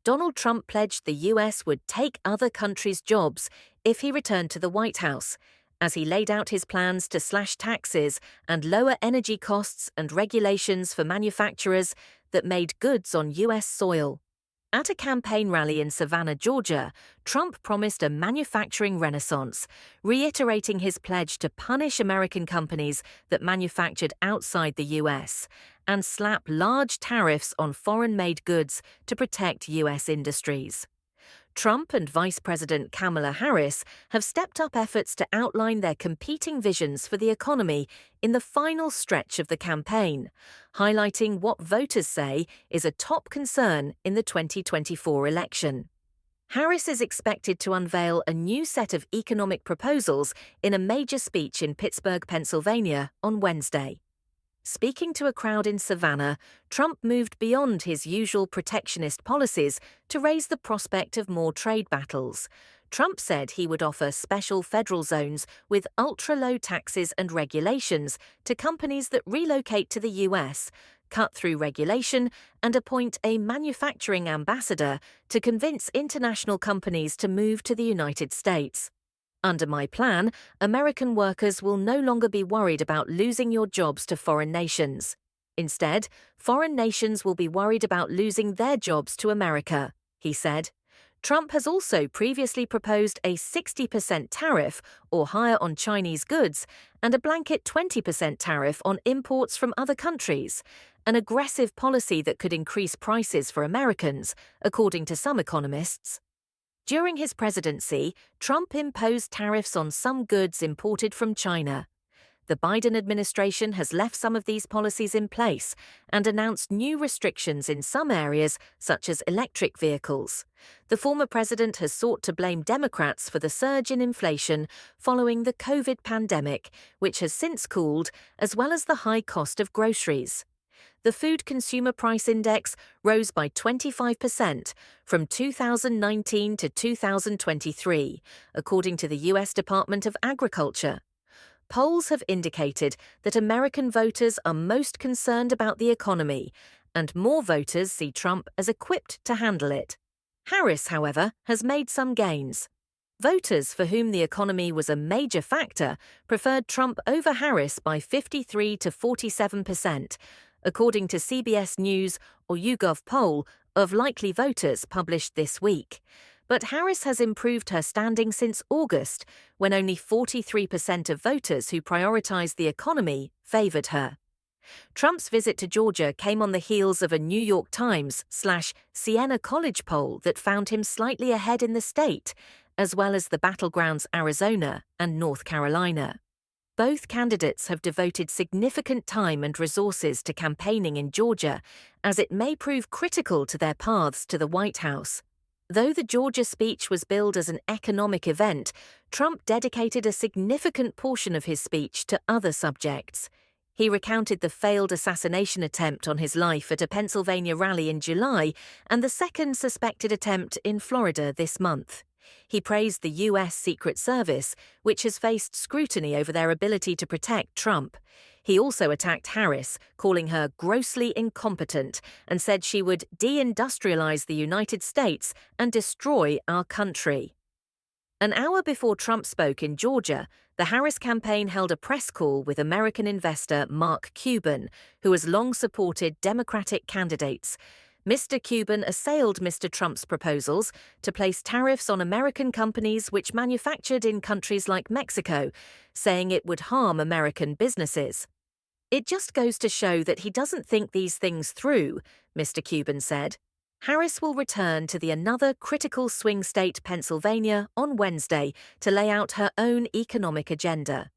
Donald Trump pledged the U.S. would take other countries' jobs if he returned to the White House, as he laid out his plans to slash taxes and lower energy costs and regulations for manufacturers that made goods on U.S. soil. At a campaign rally in Savannah, Georgia, Trump promised a manufacturing renaissance, reiterating his pledge to punish American companies that manufactured outside the U.S. and slap large tariffs on foreign-made goods to protect U.S. industries. Trump and Vice President Kamala Harris have stepped up efforts to outline their competing visions for the economy in the final stretch of the campaign, highlighting what voters say is a top concern in the 2024 election. Harris is expected to unveil a new set of economic proposals in a major speech in Pittsburgh, Pennsylvania, on Wednesday. Speaking to a crowd in Savannah, Trump moved beyond his usual protectionist policies to raise the prospect of more trade battles. Trump said he would offer special federal zones with ultra-low taxes and regulations to companies that relocate to the U.S., cut through regulation, and appoint a manufacturing ambassador to convince international companies to move to the United States. Under my plan, American workers will no longer be worried about losing your jobs to foreign nations. Instead, foreign nations will be worried about losing their jobs to America, he said. Trump has also previously proposed a 60% tariff or higher on Chinese goods and a blanket 20% tariff on imports from other countries, an aggressive policy that could increase prices for Americans, according to some economists. During his presidency, Trump imposed tariffs on some goods imported from China. The Biden administration has left some of these policies in place and announced new restrictions in some areas, such as electric vehicles. The former president has sought to blame Democrats for the surge in inflation following the COVID pandemic, which has since cooled, as well as the high cost of groceries. The Food Consumer Price Index rose by 25% from 2019 to 2023, according to the U.S. Department of Agriculture. Polls have indicated that American voters are most concerned about the economy, and more voters see Trump as equipped to handle it. Harris, however, has made some gains. Voters for whom the economy was a major factor preferred Trump over Harris by 53 to 47%, according to CBS News or YouGov poll of likely voters published this week. But Harris has improved her standing since August, when only 43% of voters who prioritized the economy favored her. Trump's visit to Georgia came on the heels of a New York Times/Siena College poll that found him slightly ahead in the state, as well as the battlegrounds Arizona and North Carolina. Both candidates have devoted significant time and resources to campaigning in Georgia, as it may prove critical to their paths to the White House. Though the Georgia speech was billed as an economic event, Trump dedicated a significant portion of his speech to other subjects. He recounted the failed assassination attempt on his life at a Pennsylvania rally in July and the second suspected attempt in Florida this month. He praised the U.S. Secret Service, which has faced scrutiny over their ability to protect Trump. He also attacked Harris, calling her grossly incompetent, and said she would deindustrialize the United States and destroy our country. An hour before Trump spoke in Georgia, the Harris campaign held a press call with American investor Mark Cuban, who has long supported Democratic candidates. Mr. Cuban assailed Mr. Trump's proposals to place tariffs on American companies which manufactured in countries like Mexico, saying it would harm American businesses. It just goes to show that he doesn't think these things through, Mr. Cuban said. Harris will return to the another critical swing state, Pennsylvania, on Wednesday to lay out her own economic agenda.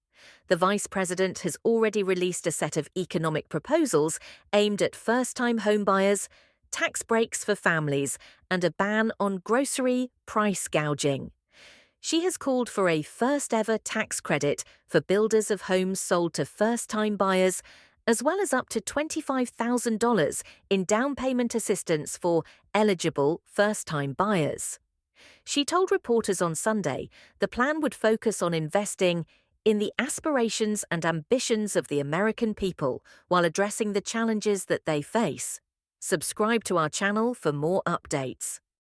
The vice president has already released a set of economic proposals aimed at first-time homebuyers, tax breaks for families, and a ban on grocery price gouging. She has called for a first-ever tax credit for builders of homes sold to first-time buyers, as well as up to $25,000 in down payment assistance for eligible first-time buyers. She told reporters on Sunday the plan would focus on investing in the aspirations and ambitions of the American people while addressing the challenges that they face. Subscribe to our channel for more updates.